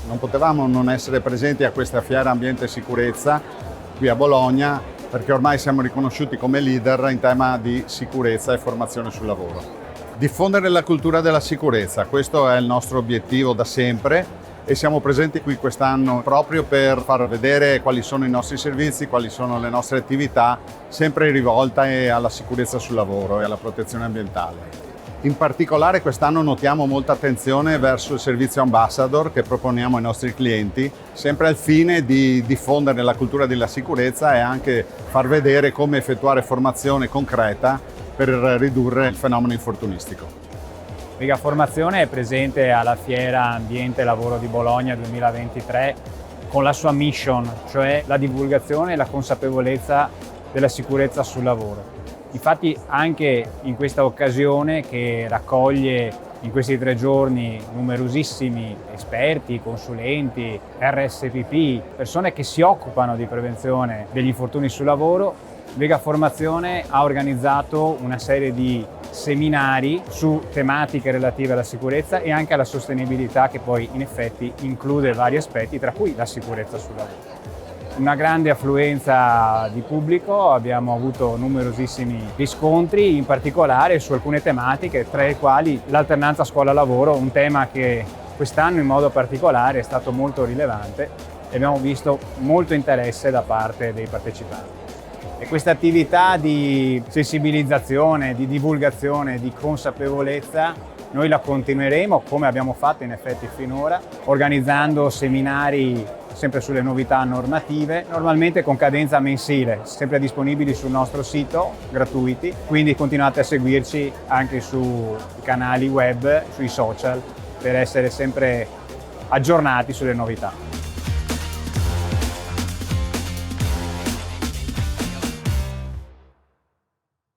Non potevamo non essere presenti a questa fiera Ambiente e Sicurezza qui a Bologna, perché ormai siamo riconosciuti come leader in tema di sicurezza e formazione sul lavoro. Diffondere la cultura della sicurezza, questo è il nostro obiettivo da sempre e siamo presenti qui quest'anno proprio per far vedere quali sono i nostri servizi, quali sono le nostre attività, sempre rivolte alla sicurezza sul lavoro e alla protezione ambientale. In particolare quest'anno notiamo molta attenzione verso il servizio ambassador che proponiamo ai nostri clienti, sempre al fine di diffondere la cultura della sicurezza e anche far vedere come effettuare formazione concreta per ridurre il fenomeno infortunistico. Vega Formazione è presente alla Fiera Ambiente e Lavoro di Bologna 2023 con la sua mission, cioè la divulgazione e la consapevolezza della sicurezza sul lavoro. Infatti anche in questa occasione, che raccoglie in questi 3 giorni numerosissimi esperti, consulenti, RSPP, persone che si occupano di prevenzione degli infortuni sul lavoro, Vega Formazione ha organizzato una serie di seminari su tematiche relative alla sicurezza e anche alla sostenibilità, che poi in effetti include vari aspetti, tra cui la sicurezza sul lavoro. Una grande affluenza di pubblico, abbiamo avuto numerosissimi riscontri, in particolare su alcune tematiche, tra le quali l'alternanza scuola-lavoro, un tema che quest'anno in modo particolare è stato molto rilevante e abbiamo visto molto interesse da parte dei partecipanti. E questa attività di sensibilizzazione, di divulgazione, di consapevolezza noi la continueremo, come abbiamo fatto in effetti finora, organizzando seminari sempre sulle novità normative, normalmente con cadenza mensile, sempre disponibili sul nostro sito, gratuiti, quindi continuate a seguirci anche sui canali web, sui social, per essere sempre aggiornati sulle novità.